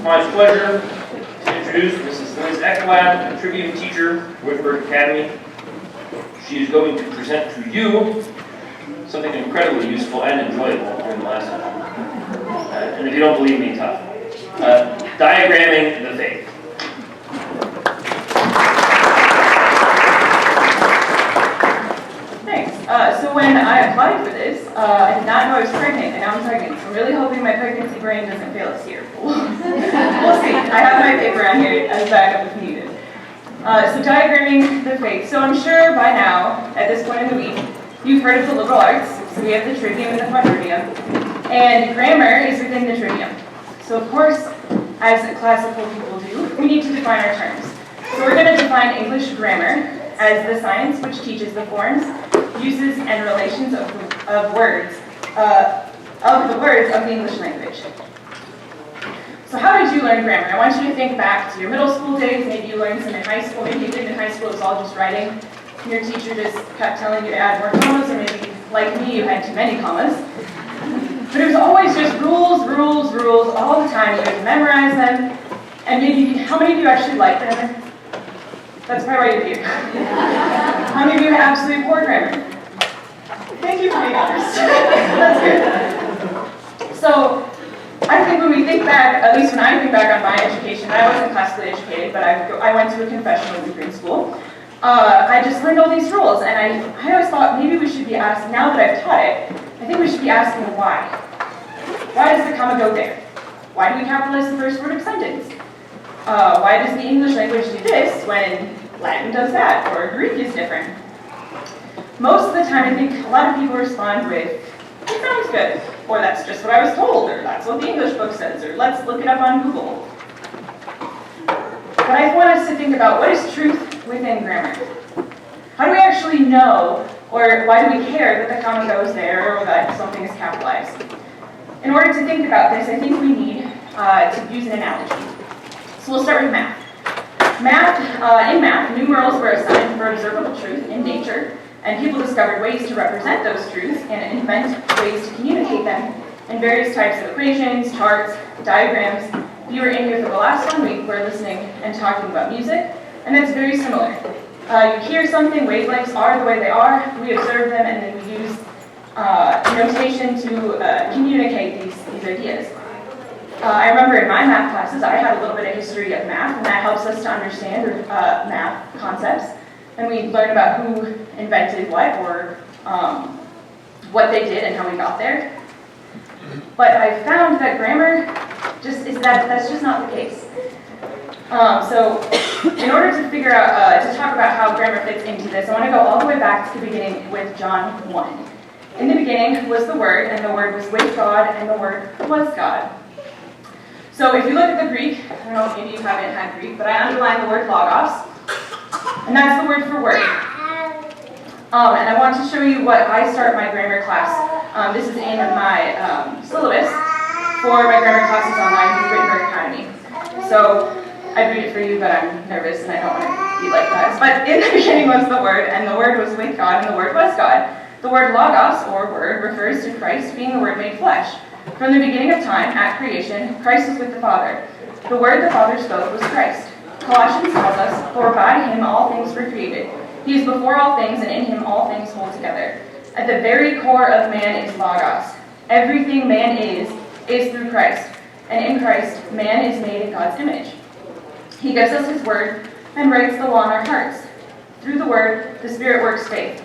my pleasure to introduce Mrs. Liz Ekblad, a Tribune teacher, Whitford Academy. She is going to present to you something incredibly useful and enjoyable during the lesson. And if you don't believe me, tough. Diagramming the faith. So when I applied for this, I did not know I was pregnant, and now I'm pregnant. So I'm really hoping my pregnancy brain doesn't fail us here. We'll see. I have my paper on here as backup if needed. So diagramming the faith. So I'm sure by now, at this point in the week, you've heard of the liberal arts. So we have the trivium and the quadrivium. And grammar is within the trivium. So of course, as classical people do, we need to define our terms. So we're going to define English grammar as the science which teaches the forms, uses, and relations of the words of the English language. So how did you learn grammar? I want you to think back to your middle school days. Maybe you learned some in high school. Maybe you didn't in high school. It was all just writing. Your teacher just kept telling you to add more commas, or maybe, like me, you had too many commas. But it was always just rules, rules, rules all the time. You had to memorize them. And maybe, how many of you actually like grammar? That's probably why you're here. How many of you absolutely abhor grammar? Thank you for being honest. That's good. So, I think when we think back, at least when I think back on my education, I wasn't classically educated, but I went to a confessional Lutheran school. I just learned all these rules, and I always thought maybe we should be asked, now that I've taught it, I think we should be asking why. Why does the comma go there? Why do we capitalize the first word of sentence? Why does the English language do this when Latin does that, or Greek is different? Most of the time, I think a lot of people respond with, it sounds good, or that's just what I was told, or that's what the English book says, or let's look it up on Google. But I want us to think about what is truth within grammar. How do we actually know, or why do we care that the comma goes there, or that something is capitalized? In order to think about this, I think we need to use an analogy. So we'll start with math. In math, numerals were assigned for observable truth in nature, and people discovered ways to represent those truths and invent ways to communicate them in various types of equations, charts, diagrams. If you were in here for the last one, we were listening and talking about music, and that's very similar. You hear something, wavelengths are the way they are, we observe them, and then we use notation to communicate these ideas. I remember in my math classes, I had a little bit of history of math, and that helps us to understand math concepts. And we learn about who invented what, or what they did and how we got there. But I found that grammar that's just not the case. So in order to figure out, to talk about how grammar fits into this, I want to go all the way back to the beginning with John 1. In the beginning was the Word, and the Word was with God, and the Word was God. So if you look at the Greek, I don't know if maybe you haven't had Greek, but I underlined the word logos, and that's the word for word. And I want to show you what I start my grammar class. This is in my syllabus for my grammar classes online through Wittenberg Academy. So I'd read it for you, but I'm nervous and I don't want to be like that. But in the beginning was the Word, and the Word was with God, and the Word was God. The word logos, or word, refers to Christ being the Word made flesh. From the beginning of time, at creation, Christ was with the Father. The word the Father spoke was Christ. Colossians tells us, for by him all things were created. He is before all things, and in him all things hold together. At the very core of man is logos. Everything man is through Christ. And in Christ, man is made in God's image. He gives us his word and writes the law in our hearts. Through the word, the Spirit works faith.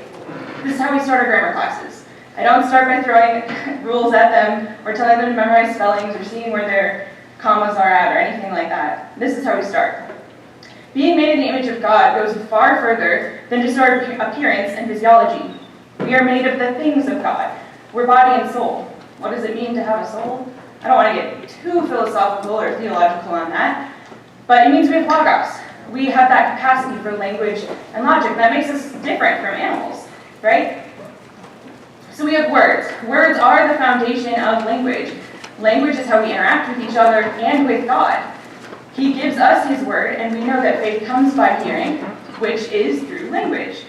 This is how we start our grammar classes. I don't start by throwing rules at them or telling them to memorize spellings or seeing where their commas are at or anything like that. This is how we start. Being made in the image of God goes far further than just our appearance and physiology. We are made of the things of God. We're body and soul. What does it mean to have a soul? I don't want to get too philosophical or theological on that, but it means we have logos. We have that capacity for language and logic. That makes us different from animals, right? So we have words. Words are the foundation of language. Language is how we interact with each other and with God. He gives us his word, and we know that faith comes by hearing, which is through language.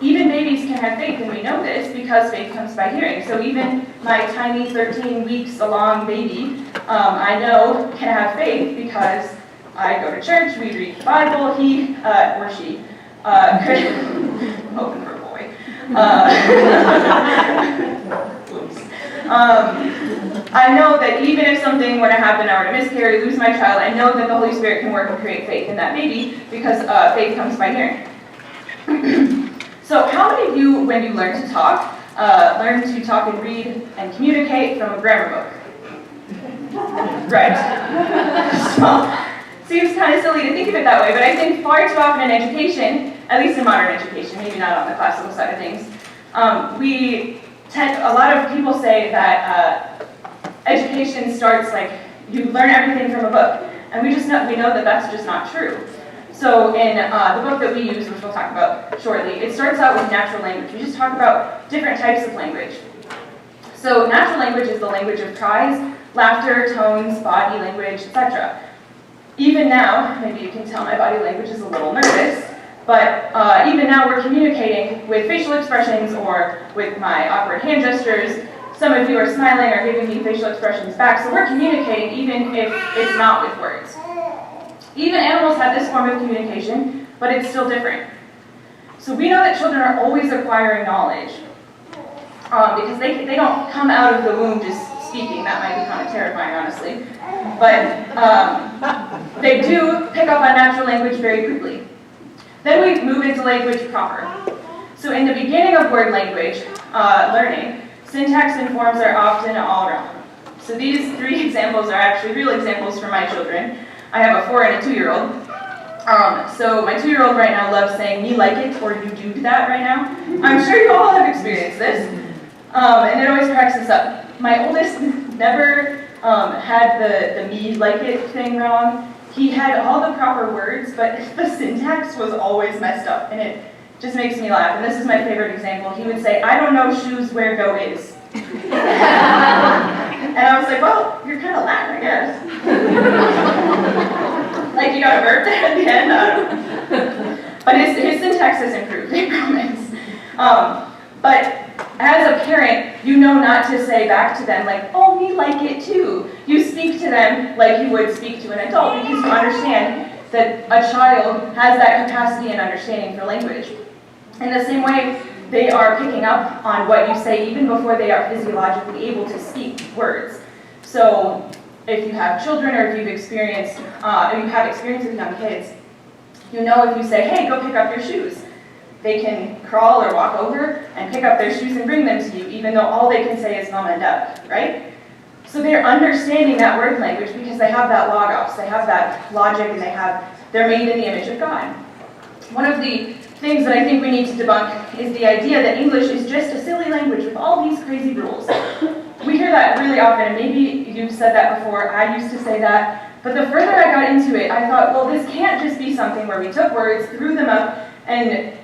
even babies can have faith, and we know this because faith comes by hearing. So even my tiny 13 weeks along baby, I know can have faith because I go to church, we read the Bible, he or she, I'm hoping for a boy. I know that even if something were to happen, I were to miscarry, lose my child, I know that the Holy Spirit can work and create faith in that baby because faith comes by hearing. So how many of you, when you learn to talk and read and communicate from a grammar book? Right. So, seems kind of silly to think of it that way, but I think far too often in education, at least in modern education, maybe not on the classical side of things, a lot of people say that education starts like you learn everything from a book, and we know that that's just not true. So in the book that we use, which we'll talk about shortly, it starts out with natural language. We just talk about different types of language. So natural language is the language of cries, laughter, tones, body language, etc. Even now, maybe you can tell my body language is a little nervous, but even now we're communicating with facial expressions or with my awkward hand gestures. Some of you are smiling or giving me facial expressions back, so we're communicating even if it's not with words. Even animals have this form of communication, but it's still different. So we know that children are always acquiring knowledge because they don't come out of the womb just speaking. That might be kind of terrifying, honestly. But they do pick up on natural language very quickly. Then we move into language proper. So in the beginning of word language learning, syntax and forms are often all wrong. So these 3 examples are actually real examples for my children. I have a 4 and a 2-year-old. So my 2-year-old right now loves saying me like it or you do that right now. I'm sure you all have experienced this. And it always cracks us up. My oldest never had the me like it thing wrong. He had all the proper words, but the syntax was always messed up, and it just makes me laugh. And this is my favorite example. He would say, I don't know shoes where go is. And I was like, well, you're kind of Latin, I guess. Like you got a verb there at the end, I don't know. But his syntax has improved, I promise. But as a parent, you know not to say back to them like, oh, me like it too. You speak to them like you would speak to an adult because you understand that a child has that capacity and understanding for language. In the same way, they are picking up on what you say even before they are physiologically able to speak words. So if you have children or if you've experienced, or you have experience with young kids, you know if you say, hey, go pick up your shoes, they can crawl or walk over and pick up their shoes and bring them to you, even though all they can say is mama and dad, right? So they're understanding that word language because they have that logos, they have that logic, and they're made in the image of God. One of the things that I think we need to debunk is the idea that English is just a silly language with all these crazy rules. We hear that really often, and maybe you've said that before, I used to say that, but the further I got into it, I thought, well, this can't just be something where we took words, threw them up, and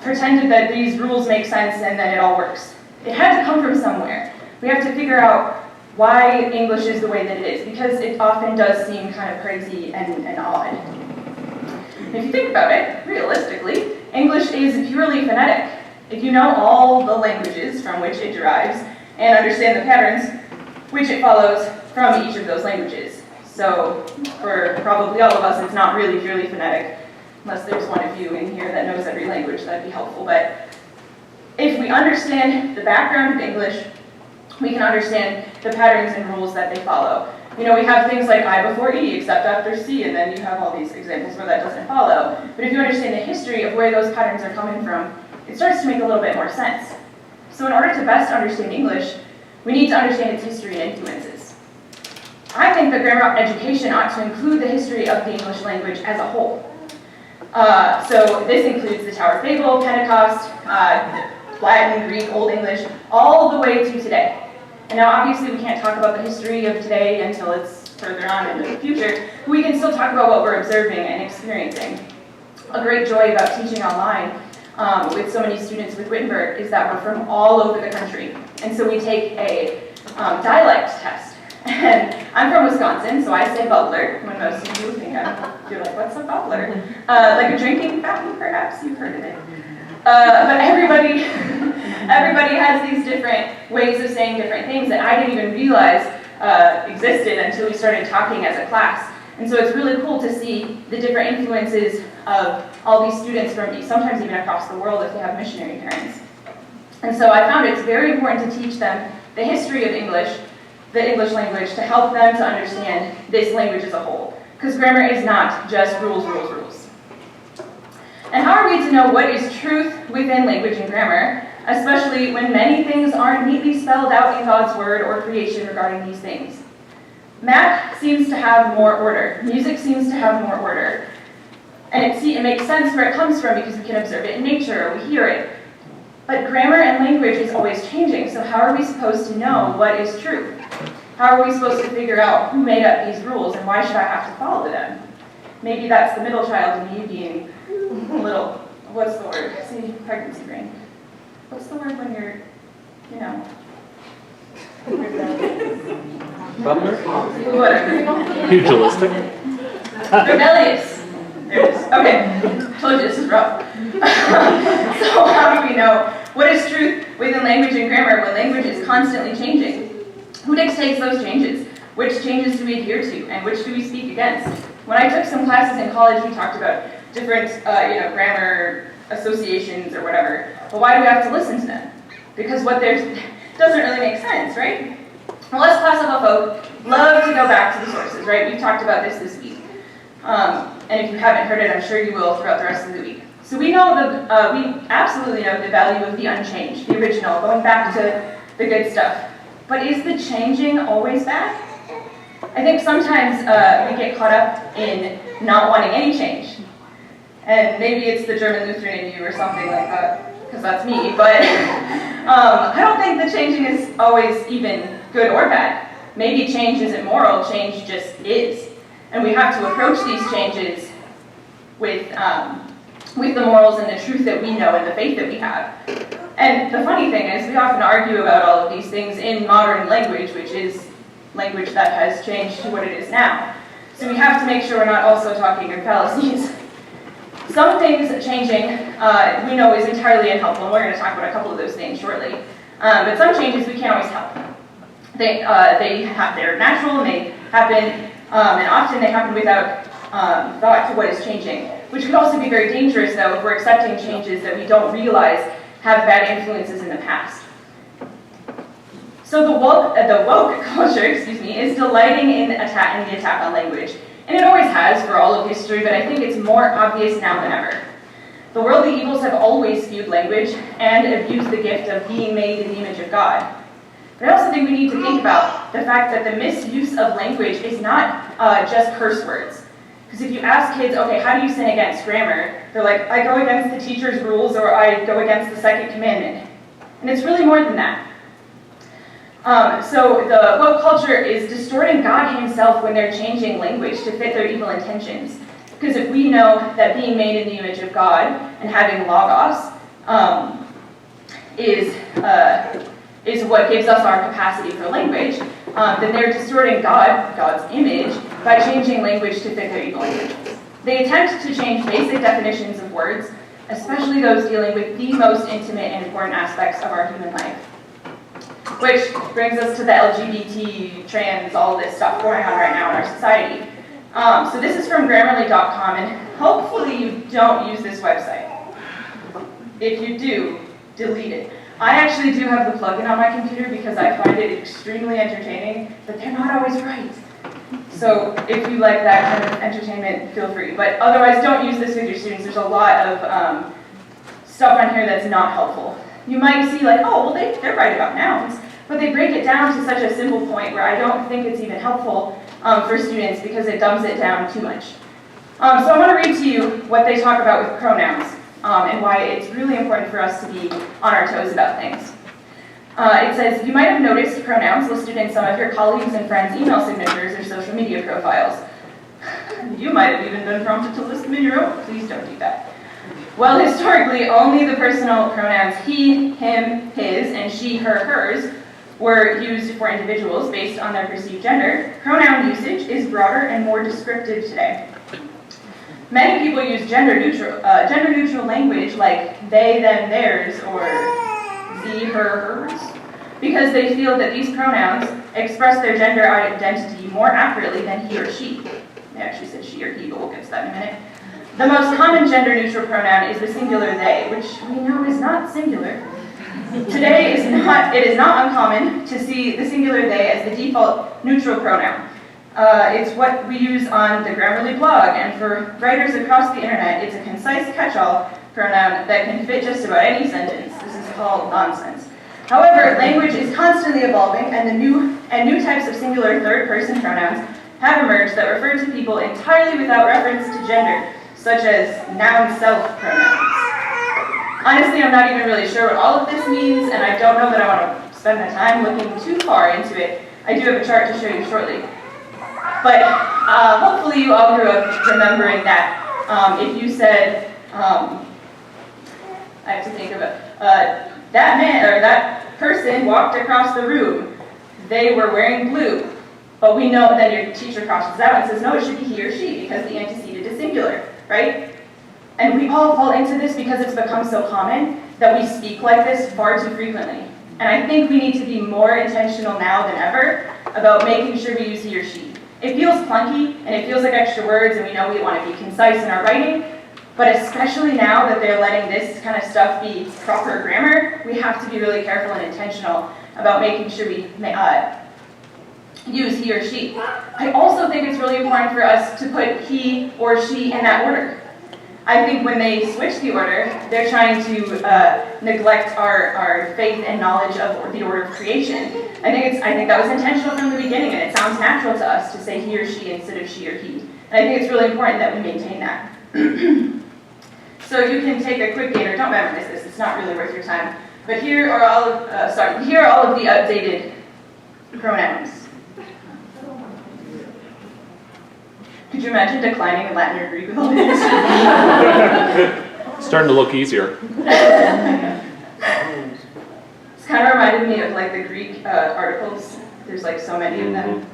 pretended that these rules make sense and then it all works. It had to come from somewhere. We have to figure out why English is the way that it is, because it often does seem kind of crazy and odd. If you think about it, realistically, English is purely phonetic. If you know all the languages from which it derives and understand the patterns which it follows from each of those languages. So for probably all of us, it's not really purely phonetic, unless there's one of you in here that knows every language, that'd be helpful. But if we understand the background of English, we can understand the patterns and rules that they follow. You know, we have things like I before E, except after C, and then you have all these examples where that doesn't follow. But if you understand the history of where those patterns are coming from, it starts to make a little bit more sense. So in order to best understand English, we need to understand its history and influences. I think that grammar education ought to include the history of the English language as a whole. So this includes the Tower of Babel, Pentecost, Latin, Greek, Old English, all the way to today. And now obviously we can't talk about the history of today until it's further on into the future, but we can still talk about what we're observing and experiencing. A great joy about teaching online with so many students with Wittenberg is that we're from all over the country. And so we take a dialect test. And I'm from Wisconsin, so I say bubbler, when most of you think you're like, what's a bubbler? Like a drinking fountain, perhaps, you've heard of it. But everybody has these different ways of saying different things that I didn't even realize existed until we started talking as a class. And so it's really cool to see the different influences of all these students from sometimes even across the world if they have missionary parents. And so I found it's very important to teach them the history of English, the English language, to help them to understand this language as a whole. Because grammar is not just rules, rules, rules. And how are we to know what is truth within language and grammar, especially when many things aren't neatly spelled out in God's word or creation regarding these things? Math seems to have more order. Music seems to have more order. And it makes sense where it comes from because we can observe it in nature or we hear it. But grammar and language is always changing, so how are we supposed to know what is true? How are we supposed to figure out who made up these rules and why should I have to follow them? Maybe that's the middle child in me being a little, what's the word? See, pregnancy brain. What's the word when you're, you know? Whatever. Pugilistic. Rebellious. There it is. Okay. Told you this is rough. So how do we know what is truth within language and grammar when language is constantly changing? Who dictates those changes? Which changes do we adhere to, and which do we speak against? When I took some classes in college, we talked about different, grammar associations or whatever. But why do we have to listen to them? Because what they're doesn't really make sense, right? Well, us classical folk love to go back to the sources, right? We've talked about this week. And if you haven't heard it, I'm sure you will throughout the rest of the week. So we know we absolutely know the value of the unchanged, the original, going back to the good stuff. But is the changing always bad? I think sometimes we get caught up in not wanting any change. And maybe it's the German Lutheran in you or something like that, because that's me. But I don't think the changing is always even good or bad. Maybe change isn't moral, change just is. And we have to approach these changes with the morals and the truth that we know and the faith that we have. And the funny thing is, we often argue about all of these things in modern language, which is language that has changed to what it is now. So we have to make sure we're not also talking in fallacies. Some things changing, we know is entirely unhelpful, and we're going to talk about a couple of those things shortly. But some changes we can't always help. They're natural, and they happen, and often they happen without thought to what is changing, which could also be very dangerous, though, if we're accepting changes that we don't realize have bad influences in the past. So the woke culture, is delighting in the attack on language. And it always has for all of history, but I think it's more obvious now than ever. The worldly evils have always skewed language and abused the gift of being made in the image of God. But I also think we need to think about the fact that the misuse of language is not just curse words. Because if you ask kids, okay, how do you sin against grammar? They're like, I go against the teacher's rules, or I go against the second commandment. And it's really more than that. So the woke culture is distorting God himself when they're changing language to fit their evil intentions. Because if we know that being made in the image of God and having logos is what gives us our capacity for language, then they're distorting God's image, by changing language to fit their evil intentions. They attempt to change basic definitions of words, especially those dealing with the most intimate and important aspects of our human life. Which brings us to the LGBT, trans, all this stuff going on right now in our society. So this is from Grammarly.com, and hopefully you don't use this website. If you do, delete it. I actually do have the plugin on my computer because I find it extremely entertaining, but they're not always right. So if you like that kind of entertainment, feel free. But otherwise, don't use this with your students. There's a lot of stuff on here that's not helpful. You might see like, oh, well, they're right about nouns, but they break it down to such a simple point where I don't think it's even helpful for students because it dumbs it down too much. So I want to read to you what they talk about with pronouns and why it's really important for us to be on our toes about things. It says, you might have noticed pronouns listed in some of your colleagues' and friends' email signatures or social media profiles. You might have even been prompted to list them in your own. Please don't do that. Well, historically, only the personal pronouns he, him, his, and she, her, hers were used for individuals based on their perceived gender. Pronoun usage is broader and more descriptive today. Many people use gender neutral language like they, them, theirs, or thee, her, hers, because they feel that these pronouns express their gender identity more accurately than he or she. They actually said she or he, but we'll get to that in a minute. The most common gender neutral pronoun is the singular they, which we know is not singular. Today, it is not uncommon to see the singular they as the default neutral pronoun. It's what we use on the Grammarly blog, and for writers across the internet, it's a concise catch-all pronoun that can fit just about any sentence. This is called nonsense. However, language is constantly evolving, and new types of singular third-person pronouns have emerged that refer to people entirely without reference to gender, such as noun self pronouns. Honestly, I'm not even really sure what all of this means, and I don't know that I want to spend the time looking too far into it. I do have a chart to show you shortly. But hopefully you all grew up remembering that if you said, I have to think of it, that man or that person walked across the room, they were wearing blue. But we know that your teacher crosses out and says, no, it should be he or she because the antecedent is singular, right? And we all fall into this because it's become so common that we speak like this far too frequently. And I think we need to be more intentional now than ever about making sure we use he or she. It feels clunky, and it feels like extra words, and we know we want to be concise in our writing, but especially now that they're letting this kind of stuff be proper grammar, we have to be really careful and intentional about making sure we use he or she. I also think it's really important for us to put he or she in that order. I think when they switch the order, they're trying to neglect our faith and knowledge of the order of creation. I think that was intentional from the beginning, and it sounds natural to us to say he or she instead of she or he. And I think it's really important that we maintain that. So you can take a quick gainer. Don't memorize this; it's not really worth your time. But here are all of the updated pronouns. Could you imagine declining in Latin or Greek with all these? It's starting to look easier. It's kind of reminded me of like the Greek articles. There's like so many of them.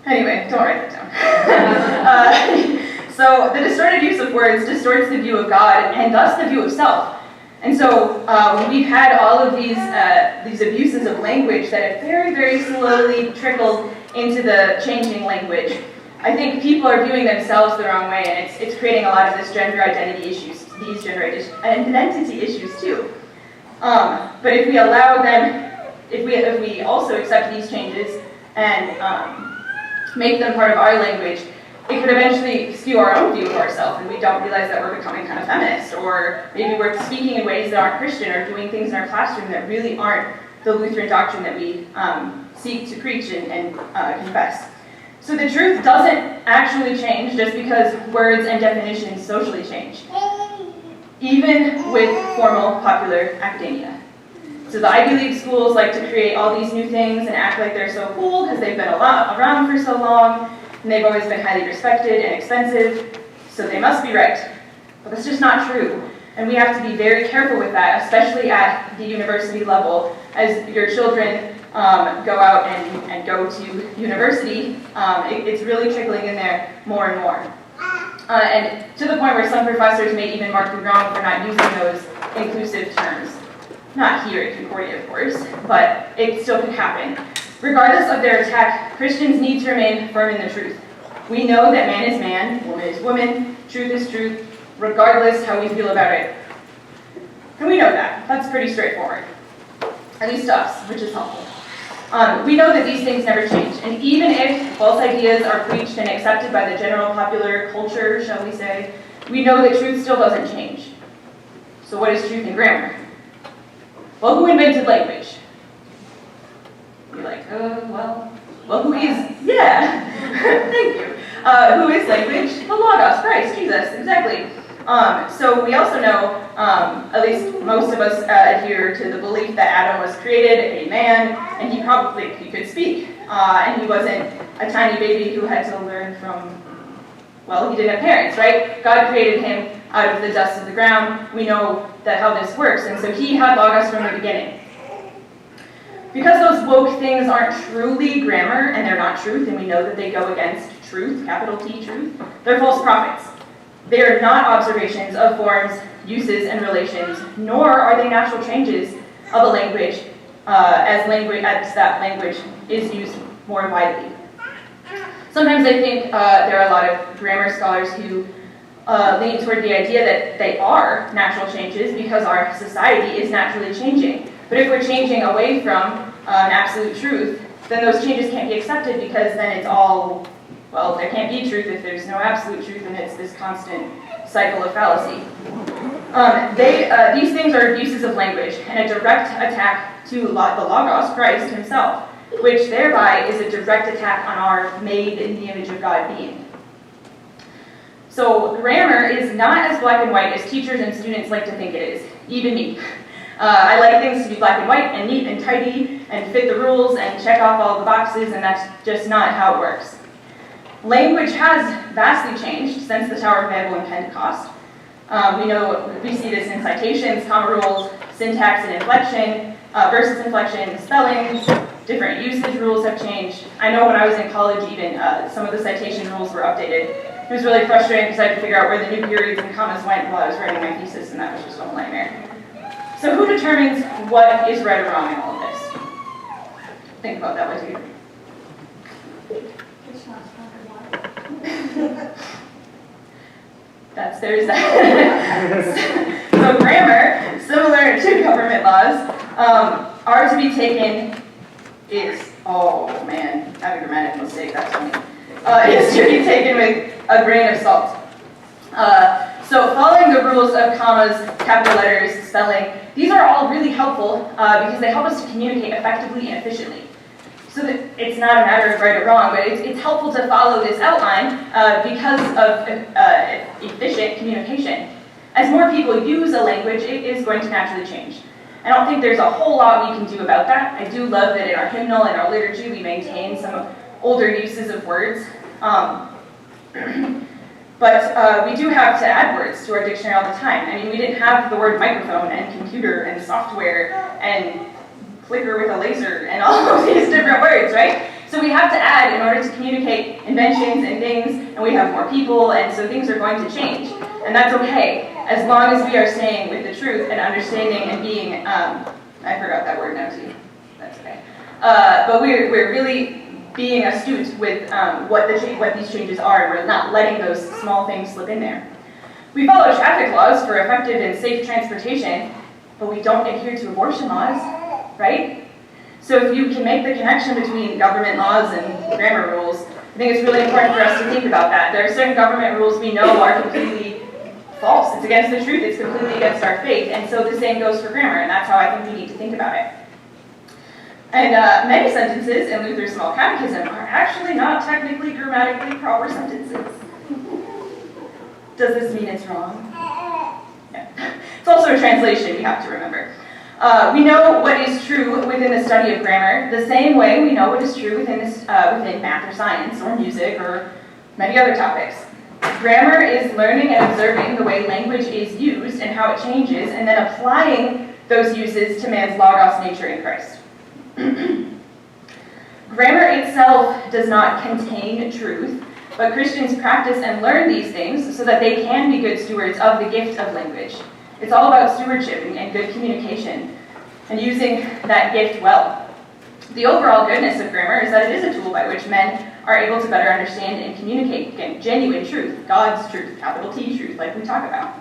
Anyway, don't write that down. So the distorted use of words distorts the view of God and thus the view of self. And so when we've had all of these abuses of language that have very, very slowly trickled into the changing language, I think people are viewing themselves the wrong way, and it's creating a lot of this gender identity issues, these gender identity issues too. But if we allow them, if we also accept these changes and make them part of our language, it could eventually skew our own view of ourselves, and we don't realize that we're becoming kind of feminist, or maybe we're speaking in ways that aren't Christian, or doing things in our classroom that really aren't the Lutheran doctrine that we seek to preach and confess. So the truth doesn't actually change just because words and definitions socially change, even with formal popular academia. So the Ivy League schools like to create all these new things and act like they're so cool because they've been around for so long, and they've always been highly respected and expensive, so they must be right. But that's just not true, and we have to be very careful with that, especially at the university level, as your children go out and go to university. It's really trickling in there more and more. And to the point where some professors may even mark you wrong for not using those inclusive terms. Not here at Concordia, of course, but it still could happen. Regardless of their attack, Christians need to remain firm in the truth. We know that man is man, woman is woman, truth is truth, regardless how we feel about it. And we know that. That's pretty straightforward. At least to us, which is helpful. We know that these things never change, and even if false ideas are preached and accepted by the general popular culture, shall we say, we know that truth still doesn't change. So what is truth in grammar? Well, who invented language? You're like, well, who is? Yeah, thank you. Who is language? The Logos, Christ, Jesus, exactly. So we also know, at least most of us adhere to the belief that Adam was created a man, and he could speak, and he wasn't a tiny baby who had to learn from, well, he didn't have parents, right? God created him out of the dust of the ground. We know that how this works, and so he had Logos from the beginning. Because those woke things aren't truly grammar, and they're not truth, and we know that they go against truth, capital T truth, they're false prophets. They are not observations of forms, uses, and relations, nor are they natural changes of a language as that language is used more widely. Sometimes I think there are a lot of grammar scholars who lean toward the idea that they are natural changes because our society is naturally changing. But if we're changing away from an absolute truth, then those changes can't be accepted because then it's all, well, there can't be truth if there's no absolute truth, and it's this constant cycle of fallacy. These things are abuses of language and a direct attack to the Logos, Christ himself, which thereby is a direct attack on our made in the image of God being. So grammar is not as black and white as teachers and students like to think it is, even me. I like things to be black and white and neat and tidy and fit the rules and check off all the boxes, and that's just not how it works. Language has vastly changed since the Tower of Babel and Pentecost. We see this in citations, comma rules, syntax and inflection, versus inflection, spellings, different usage rules have changed. I know when I was in college even, some of the citation rules were updated. It was really frustrating because I had to figure out where the new periods and commas went while I was writing my thesis, and that was just a whole nightmare. So who determines what is right or wrong in all of this? Think about that with you. There's that. So grammar, similar to government laws, are to be taken oh man, I have a grammatical mistake, that's funny. Is to be taken with a grain of salt. So following the rules of commas, capital letters, spelling, these are all really helpful because they help us to communicate effectively and efficiently. So that it's not a matter of right or wrong, but it's helpful to follow this outline because of efficient communication. As more people use a language, it is going to naturally change. I don't think there's a whole lot we can do about that. I do love that in our hymnal and our liturgy we maintain some older uses of words. But we do have to add words to our dictionary all the time. I mean, we didn't have the word microphone and computer and software and clicker with a laser and all of these different words, right? So we have to add in order to communicate inventions and things, and we have more people, and so things are going to change. And that's okay, as long as we are staying with the truth and understanding and being, I forgot that word now too, that's okay. But we're really being astute with what these changes are, and we're not letting those small things slip in there. We follow traffic laws for effective and safe transportation, but we don't adhere to abortion laws, right? So if you can make the connection between government laws and grammar rules, I think it's really important for us to think about that. There are certain government rules we know are completely false. It's against the truth. It's completely against our faith. And so the same goes for grammar, and that's how I think we need to think about it. And many sentences in Luther's Small Catechism are actually not technically grammatically proper sentences. Does this mean it's wrong? No. It's also a translation, we have to remember. We know what is true within the study of grammar, the same way we know what is true within math or science or music or many other topics. Grammar is learning and observing the way language is used and how it changes, and then applying those uses to man's logos nature in Christ. Grammar itself does not contain truth, but Christians practice and learn these things so that they can be good stewards of the gift of language. It's all about stewardship and good communication and using that gift well. The overall goodness of grammar is that it is a tool by which men are able to better understand and communicate, again, genuine truth, God's truth, capital T truth, like we talk about.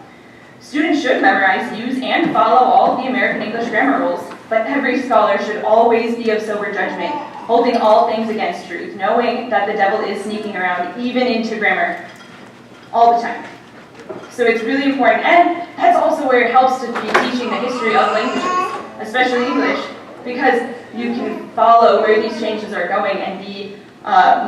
Students should memorize, use, and follow all of the American English grammar rules, but every scholar should always be of sober judgment, holding all things against truth, knowing that the devil is sneaking around even into grammar all the time. So it's really important, and that's also where it helps to be teaching the history of languages, especially English, because you can follow where these changes are going and be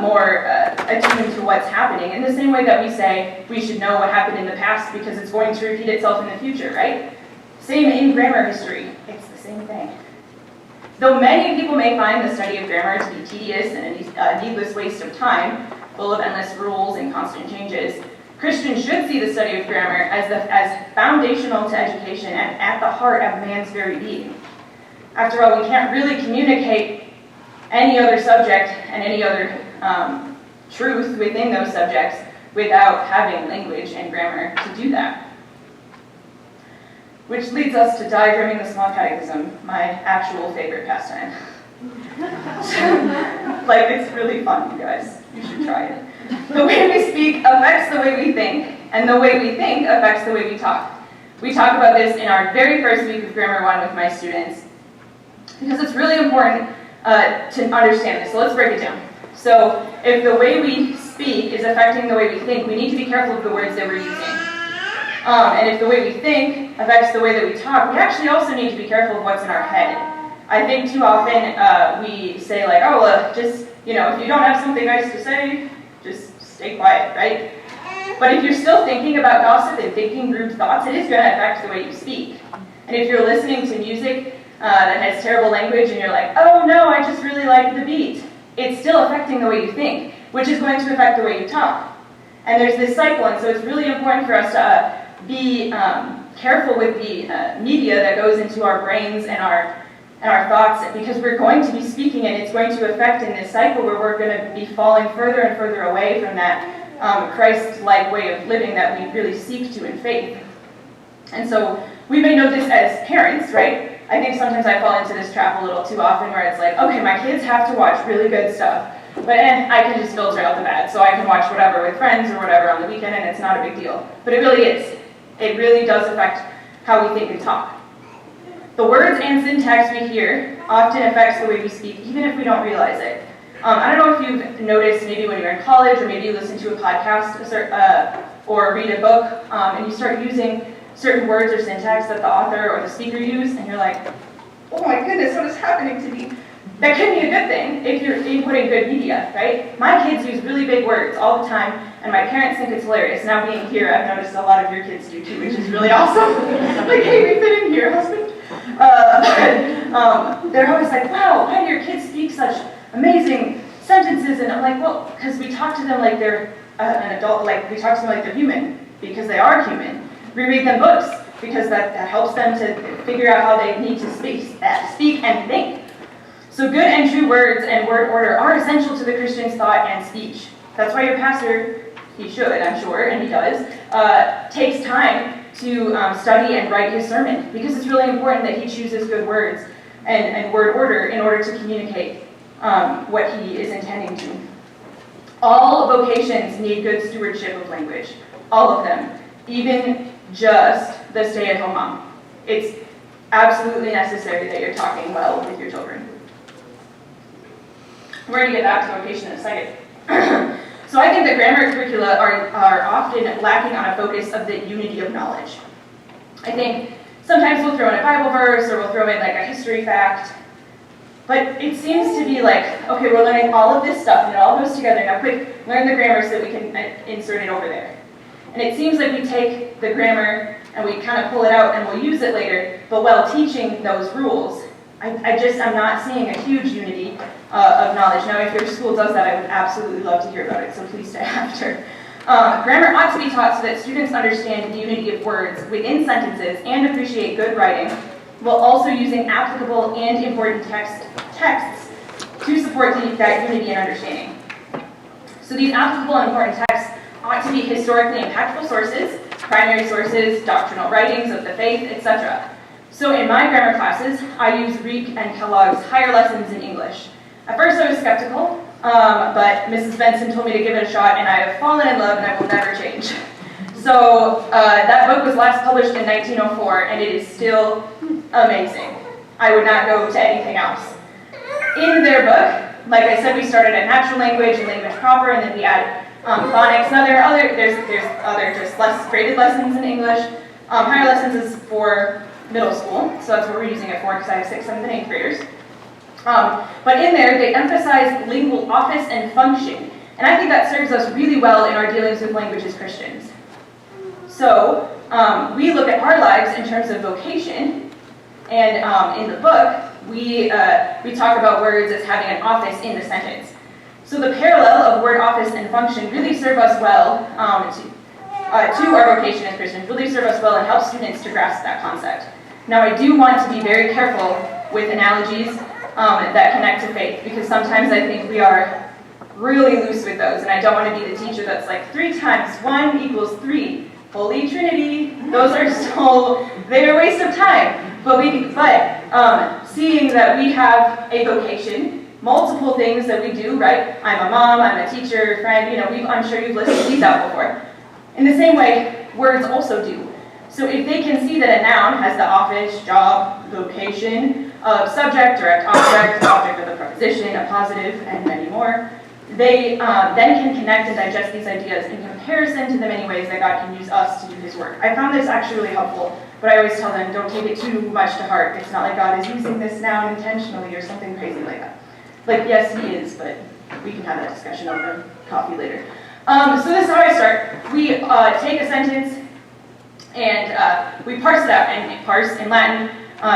more attuned to what's happening. In the same way that we say we should know what happened in the past because it's going to repeat itself in the future, right? Same in grammar history. It's the same thing. Though many people may find the study of grammar to be tedious and a needless waste of time, full of endless rules and constant changes, Christians should see the study of grammar as foundational to education and at the heart of man's very being. After all, we can't really communicate any other subject and any other truth within those subjects without having language and grammar to do that. Which leads us to diagramming the small catechism, my actual favorite pastime. Like, it's really fun, you guys. You should try it. The way we speak affects the way we think, and the way we think affects the way we talk. We talk about this in our very first week of Grammar 1 with my students, because it's really important to understand this. So let's break it down. So if the way we speak is affecting the way we think, we need to be careful of the words that we're using. And if the way we think affects the way that we talk, we actually also need to be careful of what's in our head. I think too often we say like, oh, well, just, you know, if you don't have something nice to say, just stay quiet, right? But if you're still thinking about gossip and thinking group thoughts, it is going to affect the way you speak. And if you're listening to music that has terrible language and you're like, oh no, I just really like the beat, it's still affecting the way you think, which is going to affect the way you talk. And there's this cycle, and so it's really important for us to be careful with the media that goes into our brains and our thoughts, because we're going to be speaking and it's going to affect in this cycle where we're going to be falling further and further away from that Christ-like way of living that we really seek to in faith. And so we may know this as parents, right? I think sometimes I fall into this trap a little too often where it's like, okay, my kids have to watch really good stuff, but I can just filter out the bad, so I can watch whatever with friends or whatever on the weekend and it's not a big deal. But it really is. It really does affect how we think and talk. The words and syntax we hear often affects the way we speak, even if we don't realize it. I don't know if you've noticed maybe when you're in college or maybe you listen to a podcast or read a book and you start using certain words or syntax that the author or the speaker used and you're like, oh my goodness, what is happening to me? That can be a good thing if you're inputting good media, right? My kids use really big words all the time and my parents think it's hilarious. Now being here, I've noticed a lot of your kids do too, which is really awesome. Like, hey, we fit in here, husband. They're always like, wow, why do your kids speak such amazing sentences? And I'm like, well, because we talk to them like they're an adult, like we talk to them like they're human, because they are human. We read them books, because that helps them to figure out how they need to speak and think. So good and true words and word order are essential to the Christian's thought and speech. That's why your pastor, he should, I'm sure, and he does, takes time to study and write his sermon, because it's really important that he chooses good words and word order in order to communicate what he is intending to. All vocations need good stewardship of language, all of them, even just the stay-at-home mom. It's absolutely necessary that you're talking well with your children. We're going to get back to vocation in a second. So I think that grammar curricula are often lacking on a focus of the unity of knowledge. I think sometimes we'll throw in a Bible verse or we'll throw in like a history fact, but it seems to be like, okay, we're learning all of this stuff and it all goes together. Now quick, learn the grammar so that we can insert it over there. And it seems like we take the grammar and we kind of pull it out and we'll use it later, but while teaching those rules, I'm not seeing a huge unity of knowledge. Now, if your school does that, I would absolutely love to hear about it, so please stay after. Grammar ought to be taught so that students understand the unity of words within sentences and appreciate good writing, while also using applicable and important texts to support that unity and understanding. So these applicable and important texts ought to be historically impactful sources, primary sources, doctrinal writings of the faith, etc. So in my grammar classes, I use Reek and Kellogg's Higher Lessons in English. At first I was skeptical, but Mrs. Benson told me to give it a shot, and I have fallen in love and I will never change. So that book was last published in 1904, and it is still amazing. I would not go to anything else. In their book, like I said, we started at natural language and language proper, and then we add phonics. Now there's other just less graded lessons in English. Higher Lessons is for middle school, so that's what we're using it for, because I have 6th, 7th, and 8th graders. But in there, they emphasize lingual office and function, and I think that serves us really well in our dealings with language as Christians. So we look at our lives in terms of vocation, and in the book, we talk about words as having an office in the sentence. So the parallel of word, office, and function really serve us well to our vocation as Christians, really serve us well and help students to grasp that concept. Now, I do want to be very careful with analogies that connect to faith, because sometimes I think we are really loose with those, and I don't want to be the teacher that's like 3 times 1 equals 3. Holy Trinity, those are so, they're a waste of time. But seeing that we have a vocation, multiple things that we do, right? I'm a mom, I'm a teacher, friend, I'm sure you've listed these out before. In the same way, words also do. So if they can see that a noun has the office, job, vocation, subject, direct object, object of the preposition, a positive, and many more, they then can connect and digest these ideas in comparison to the many ways that God can use us to do his work. I found this actually really helpful, but I always tell them, don't take it too much to heart. It's not like God is using this noun intentionally or something crazy like that. Like, yes, he is, but we can have that discussion over coffee later. So this is how I start. We take a sentence and we parse it out, and parse in Latin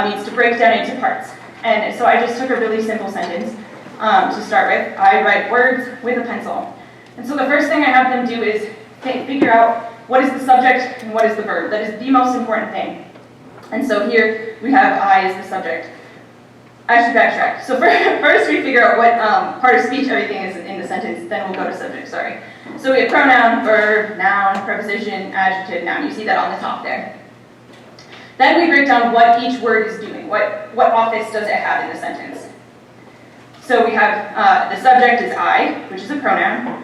means to break down into parts. And so I just took a really simple sentence to start with. I write words with a pencil. And so the first thing I have them do is figure out what is the subject and what is the verb. That is the most important thing. And so here we have I as the subject. I should backtrack. So first we figure out what part of speech everything is in the sentence, then we'll go to subject, sorry. So we have pronoun, verb, noun, preposition, adjective, noun. You see that on the top there. Then we break down what each word is doing. What office does it have in the sentence? So we have the subject is I, which is a pronoun.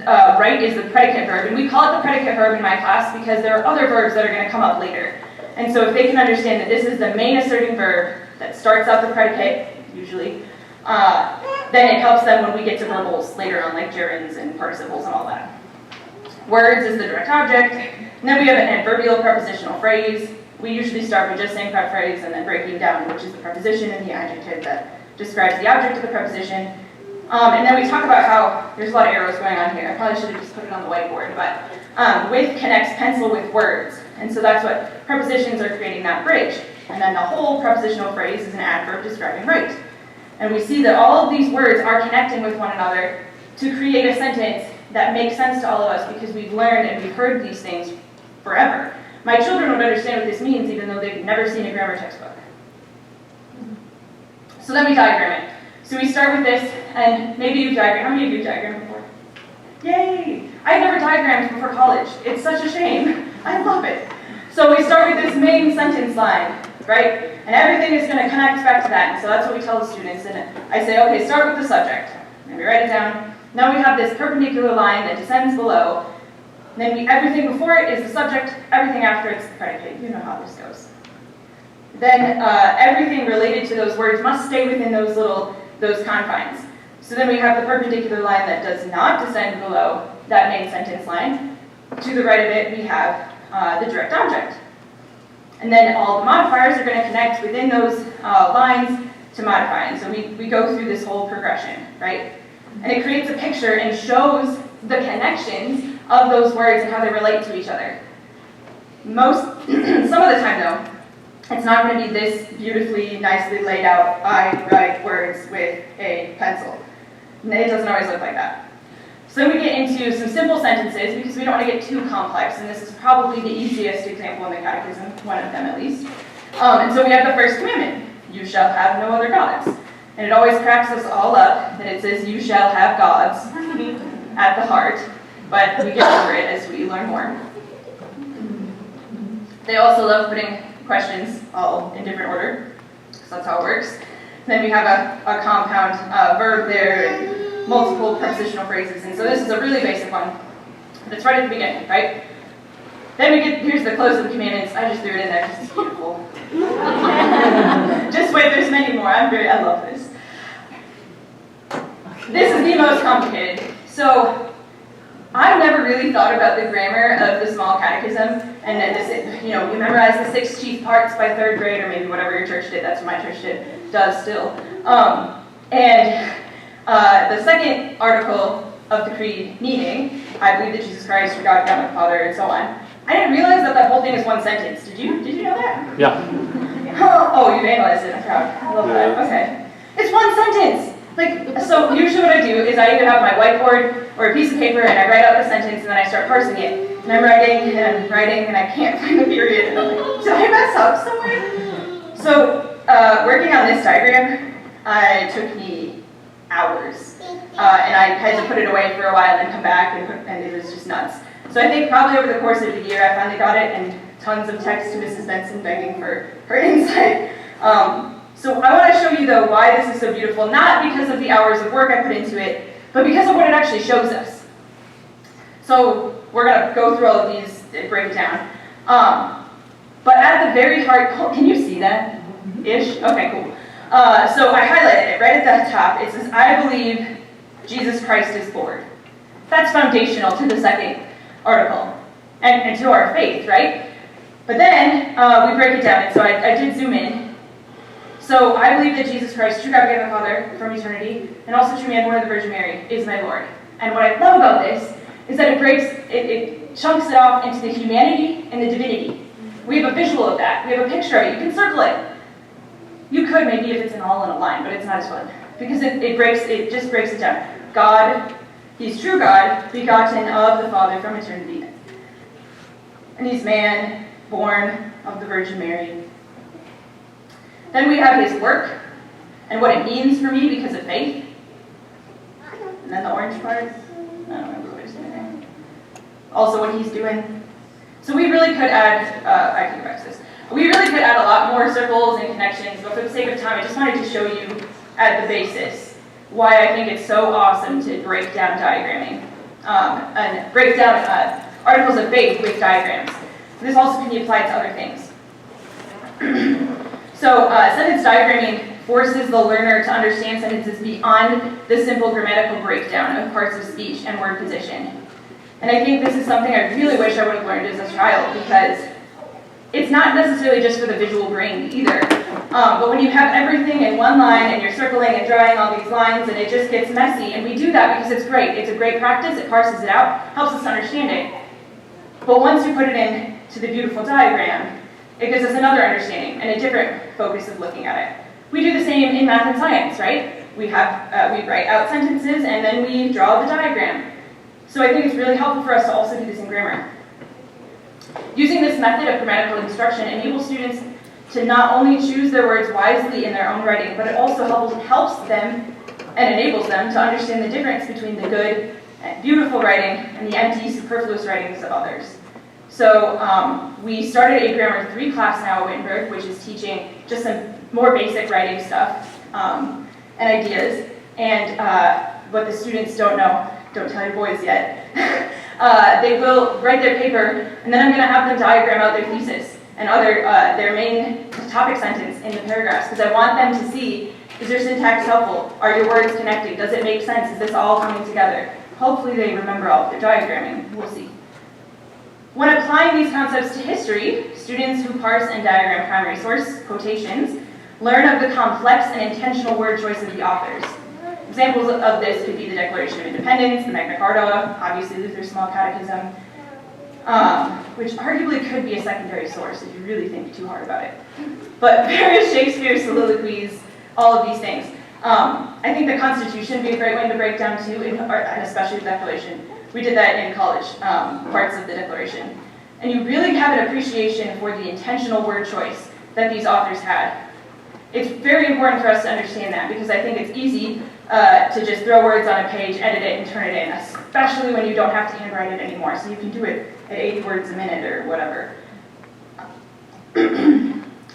Right is the predicate verb, and we call it the predicate verb in my class because there are other verbs that are going to come up later. And so if they can understand that this is the main asserting verb that starts out the predicate, usually, then it helps them when we get to verbals later on, like gerunds and participles and all that. Words is the direct object, and then we have an adverbial prepositional phrase. We usually start with just saying prep phrase and then breaking down which is the preposition and the adjective that describes the object of the preposition. And then we talk about how there's a lot of arrows going on here. I probably should have just put it on the whiteboard, but with connects pencil with words. And so that's what prepositions are creating that bridge. And then the whole prepositional phrase is an adverb describing right. And we see that all of these words are connecting with one another to create a sentence that makes sense to all of us because we've learned and we've heard these things forever. My children would understand what this means even though they've never seen a grammar textbook. So then we diagram it. So we start with this, and maybe you've diagrammed. How many of you have diagrammed before? Yay! I've never diagrammed before college. It's such a shame. I love it. So we start with this main sentence line, right? And everything is going to connect back to that. And so that's what we tell the students. And I say, okay, start with the subject. And we write it down. Now we have this perpendicular line that descends below. And then everything before it is the subject, everything after it's the predicate. You know how this goes. Then everything related to those words must stay within those confines. So then we have the perpendicular line that does not descend below that main sentence line. To the right of it, we have the direct object. And then all the modifiers are going to connect within those lines to modify. And so we go through this whole progression, right? And it creates a picture and shows the connections of those words and how they relate to each other. Some of the time, though, it's not going to be this beautifully, nicely laid out, I write words with a pencil. It doesn't always look like that. So then we get into some simple sentences because we don't want to get too complex, and this is probably the easiest example in the catechism, one of them at least. And so we have the first commandment, you shall have no other gods. And it always cracks us all up that it says you shall have gods at the heart, but we get over it as we learn more. They also love putting questions all in different order, because that's how it works. Then we have a compound verb there, and multiple prepositional phrases, and so this is a really basic one. That's right at the beginning, right? Then we get, here's the close of the commandments. I just threw it in there because it's beautiful. Just wait, there's many more. I love this. This is the most complicated. So I've never really thought about the grammar of the small catechism, and then this, you memorize the 6 chief parts by 3rd grade, or maybe whatever your church did. That's what my church does still. The second article of the creed, meaning, I believe that Jesus Christ, your God, the Father, and so on. I didn't realize that whole thing is one sentence. Did you know that? Yeah. Oh, you analyzed it. I'm proud. I love that. Okay. It's one sentence. So usually what I do is I either have my whiteboard or a piece of paper and I write out the sentence and then I start parsing it. And I'm writing and I can't find the period. And I'm like, did I mess up somewhere? So working on this diagram, it took me hours. And I had to put it away for a while and come back, and it was just nuts. So I think probably over the course of the year, I finally got it, and tons of texts to Mrs. Benson begging for her insight. So I want to show you, though, why this is so beautiful, not because of the hours of work I put into it, but because of what it actually shows us. So we're going to go through all of these, break it down. But at the very heart, can you see that? Ish? Okay, cool. So I highlighted it right at the top. It says, I believe Jesus Christ is Lord. That's foundational to the second article and to our faith, right? But then we break it down, and so I did zoom in. So I believe that Jesus Christ, true God, the Father from eternity, and also true man, born of the Virgin Mary, is my Lord. And what I love about this is that it chunks it off into the humanity and the divinity. We have a visual of that. We have a picture of it. You can circle it. You could maybe if it's an all in a line, but it's not as fun because it just breaks it down. God, He's true God, begotten of the Father from eternity, and He's man, born of the Virgin Mary. Then we have His work and what it means for me because of faith. And then the orange part, I don't remember what it's doing. Also what He's doing. So we really could add, I can go back to this. We really could add a lot more circles and connections, but for the sake of time, I just wanted to show you at the basis why I think it's so awesome to break down diagramming and break down articles of faith with diagrams. This also can be applied to other things. So sentence diagramming forces the learner to understand sentences beyond the simple grammatical breakdown of parts of speech and word position. And I think this is something I really wish I would have learned as a child, because it's not necessarily just for the visual brain either. But when you have everything in one line and you're circling and drawing all these lines and it just gets messy, and we do that because it's great. It's a great practice, it parses it out, helps us understand it. But once you put it into the beautiful diagram, it gives us another understanding and a different focus of looking at it. We do the same in math and science, right? We write out sentences and then we draw the diagram. So I think it's really helpful for us to also do this in grammar. Using this method of grammatical instruction enables students to not only choose their words wisely in their own writing, but it also helps them and enables them to understand the difference between the good and beautiful writing and the empty, superfluous writings of others. So we started a Grammar 3 class now at Wittenberg, which is teaching just some more basic writing stuff and ideas. And what the students don't know, don't tell your boys yet, they will write their paper, and then I'm going to have them diagram out their thesis and their main topic sentence in the paragraphs, because I want them to see, is your syntax helpful? Are your words connected? Does it make sense? Is this all coming together? Hopefully they remember all of their diagramming. We'll see. When applying these concepts to history, students who parse and diagram primary source quotations learn of the complex and intentional word choice of the authors. Examples of this could be the Declaration of Independence, the Magna Carta, obviously Luther's Small Catechism, which arguably could be a secondary source if you really think too hard about it. But various Shakespeare soliloquies, all of these things. I think the Constitution would be a great one to break down too, and especially the Declaration. We did that in college, parts of the Declaration. And you really have an appreciation for the intentional word choice that these authors had. It's very important for us to understand that, because I think it's easy to just throw words on a page, edit it, and turn it in, especially when you don't have to handwrite it anymore, so you can do it at 80 words a minute or whatever.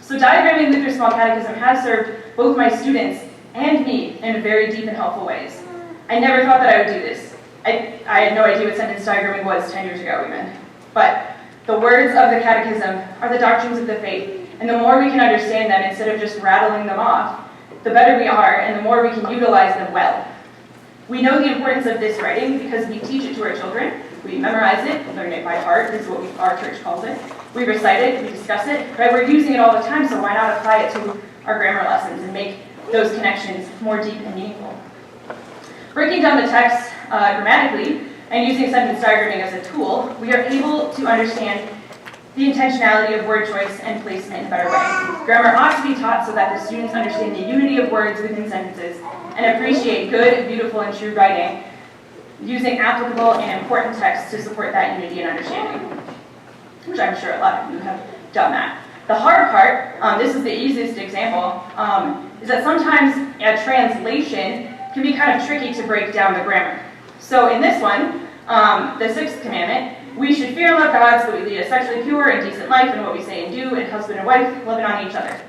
So diagramming Luther's Small Catechism has served both my students and me in very deep and helpful ways. I never thought that I would do this. I had no idea what sentence diagramming was 10 years ago even. But the words of the catechism are the doctrines of the faith, and the more we can understand them instead of just rattling them off, the better we are, and the more we can utilize them well. We know the importance of this writing because we teach it to our children. We memorize it, learn it by heart, is what our church calls it. We recite it, we discuss it, right? We're using it all the time, so why not apply it to our grammar lessons and make those connections more deep and meaningful? Breaking down the text grammatically and using sentence diagramming as a tool, we are able to understand the intentionality of word choice and placement in a better way. Grammar ought to be taught so that the students understand the unity of words within sentences and appreciate good, beautiful, and true writing, using applicable and important texts to support that unity and understanding, which I'm sure a lot of you have done that. The hard part, this is the easiest example, is that sometimes a translation can be kind of tricky to break down the grammar. So in this one, the sixth commandment, we should fear and love God so that we lead a sexually pure and decent life in what we say and do, and husband and wife loving on each other.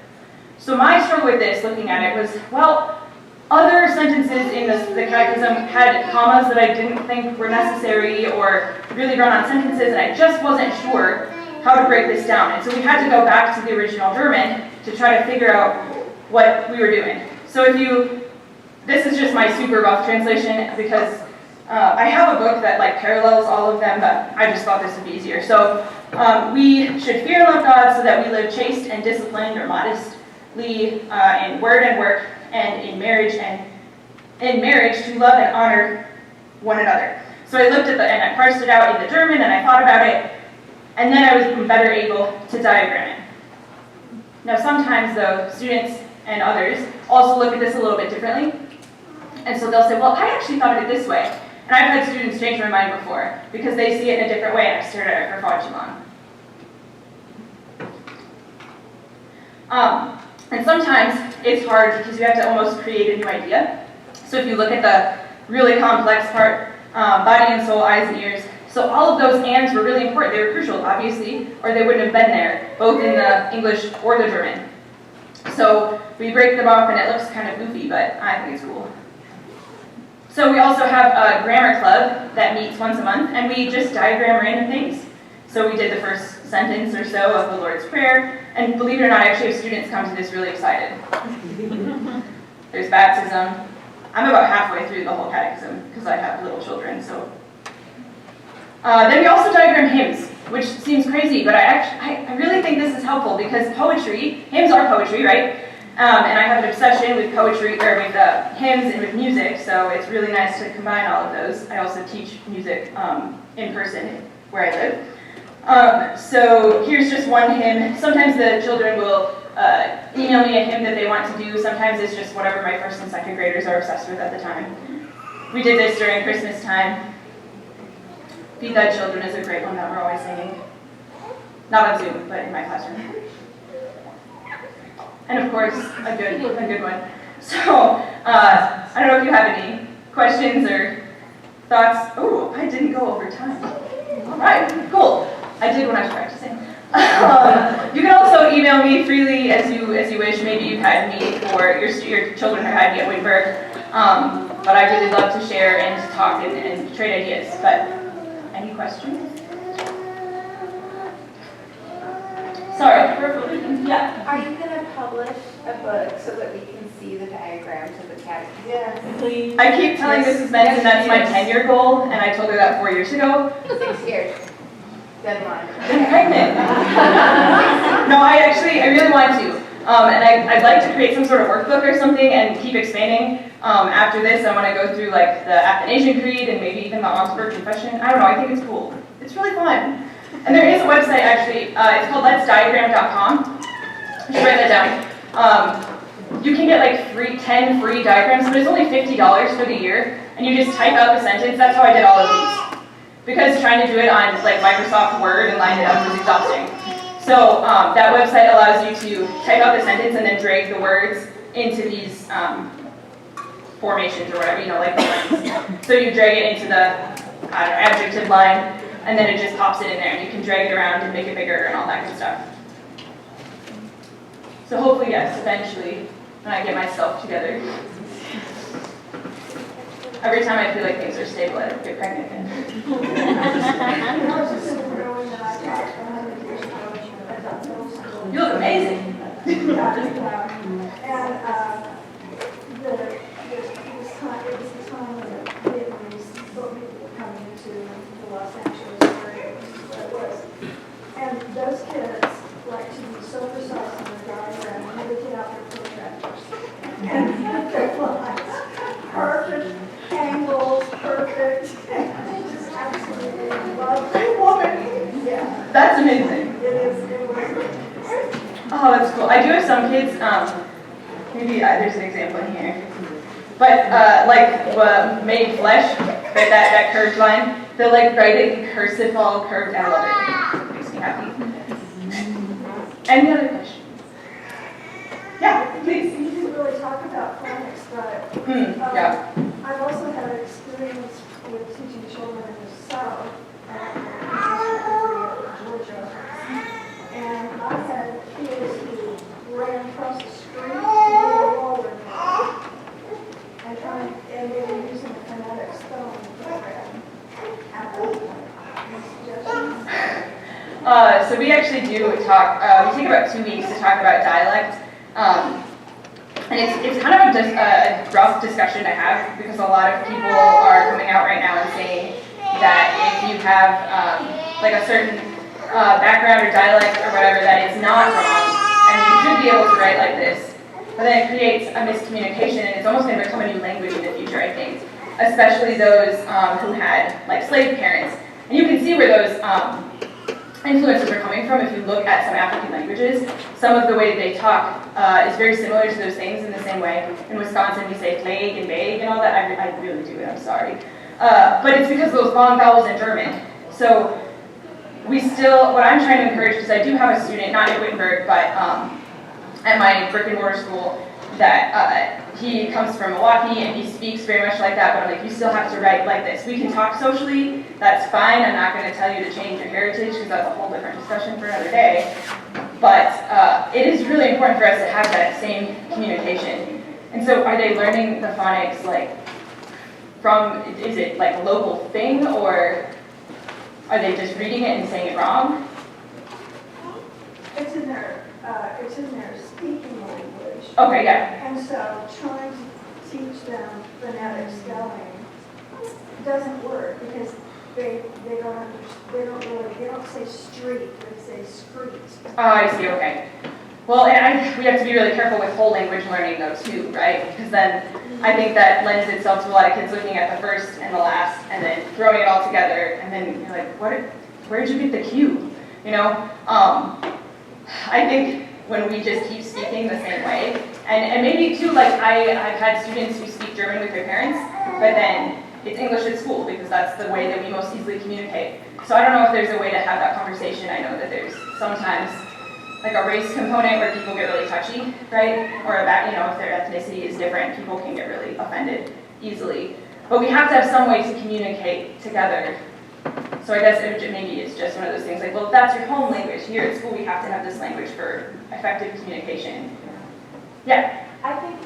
So my struggle with this, looking at it, was, well, other sentences in the catechism had commas that I didn't think were necessary or really run-on sentences, and I just wasn't sure how to break this down. And so we had to go back to the original German to try to figure out what we were doing. So this is just my super rough translation because I have a book that parallels all of them, but I just thought this would be easier. So we should fear and love God so that we live chaste and disciplined or modestly in word and work, and in marriage to love and honor one another. So I looked at and I parsed it out in the German, and I thought about it, and then I was better able to diagram it. Now sometimes though, students and others also look at this a little bit differently, and so they'll say, well, I actually thought of it this way. And I've had students change my mind before because they see it in a different way, and I've stared at it for far too long. And sometimes it's hard because you have to almost create a new idea. So if you look at the really complex part, body and soul, eyes and ears, so all of those ands were really important. They were crucial, obviously, or they wouldn't have been there, both in the English or the German. So we break them off and it looks kind of goofy, but I think it's cool. So we also have a grammar club that meets once a month, and we just diagram random things. So we did the first sentence or so of the Lord's Prayer, and believe it or not, I actually have students come to this really excited. There's baptism. I'm about halfway through the whole catechism because I have little children. So then we also diagram hymns, which seems crazy, but I really think this is helpful because hymns are poetry, right? And I have an obsession with poetry, or with hymns and with music, so it's really nice to combine all of those. I also teach music in person where I live. So here's just one hymn. Sometimes the children will email me a hymn that they want to do. Sometimes it's just whatever my first and second graders are obsessed with at the time. We did this during Christmas time. Feed Thy Children is a great one that we're always singing. Not on Zoom, but in my classroom. And of course, a good one. So, I don't know if you have any questions or thoughts. Oh, I didn't go over time. All right, cool. I did when I was practicing. You can also email me freely as you wish. Maybe you've had me, or your children have had me at Wittenberg. But I really love to share and to talk and trade ideas. But any questions? Sorry. Yeah. Are you going to publish a book so that we can see the diagrams of the catechism? Yes, please. I keep telling Mrs. Benson that's my 10-year goal, and I told her that 4 years ago. 6 years. Deadline. I'm pregnant. No, I really want to. And I'd like to create some sort of workbook or something and keep expanding. After this, I want to go through the Athanasian Creed and maybe even the Augsburg Confession. I don't know, I think it's cool. It's really fun. And there is a website actually, it's called letsdiagram.com. You should write that down. You can get 10 free diagrams, but it's only $50 for the year, and you just type out the sentence. That's how I did all of these. Because trying to do it on Microsoft Word and line it up was exhausting. So that website allows you to type out the sentence and then drag the words into these formations or whatever, like the lines. So you drag it into the adjective line, and then it just pops it in there, and you can drag it around and make it bigger and all that good stuff. So hopefully, yes, eventually, when I get myself together. Every time I feel like things are stable, I get pregnant again. You look amazing. It was the time when the Vietnamese people were coming into the Los Angeles area, where it was. And those kids like to be so precise in their diagram when they get out their protractors. And their lines, perfect angles, perfect. They just absolutely love the woman. Yeah. That's amazing. It was. Oh, that's cool. I do have some kids, maybe there's an example in here. But made flesh, right, that curved line, they'll write it in cursive, all curved. I love it. It makes me happy. Any other questions? Yeah, please. You didn't really talk about phonics. But Yeah. I've also had experience with teaching children in the South, in Georgia. And I had kids who ran across the street to get a roller and they were using the phonetic spelling program at that point. Any suggestions? So we actually do talk, we take about 2 weeks to talk about dialect. And it's kind of a rough discussion to have because a lot of people are coming out right now and saying that if you have like a certain background or dialect or whatever, that is not wrong, and you should be able to write like this. But then it creates a miscommunication, and it's almost going to become a new language in the future, I think, especially those who had like slave parents. And you can see where those influences are coming from. If you look at some African languages, some of the way they talk is very similar to those things in the same way. In Wisconsin, we say plague and bag and all that. I really do it, I'm sorry. But it's because of those long vowels in German. So we still, what I'm trying to encourage, because I do have a student, not at Wittenberg, but at my brick and mortar school, that he comes from Milwaukee and he speaks very much like that, but I'm like, you still have to write like this. We can talk socially, that's fine. I'm not going to tell you to change your heritage because that's a whole different discussion for another day. But it is really important for us to have that same communication. And so are they learning the phonics like from, is it like a local thing, or are they just reading it and saying it wrong? It's in their speaking language. Okay, yeah. And so trying to teach them phonetic spelling doesn't work because they don't say street, they say street. Oh, I see, okay. Well, and we have to be really careful with whole language learning though too, right? Because then I think that lends itself to a lot of kids looking at the first and the last and then throwing it all together, and then you're like, where did you get the Q? You know? I think when we just keep speaking the same way, and maybe too, like I've had students who speak German with their parents, but then it's English at school because that's the way that we most easily communicate. So I don't know if there's a way to have that conversation. I know that there's sometimes like a race component where people get really touchy, right? Or that, you know, if their ethnicity is different, people can get really offended easily. But we have to have some way to communicate together. So I guess maybe it's just one of those things like, well, if that's your home language, here at school we have to have this language for effective communication. Yeah? I think,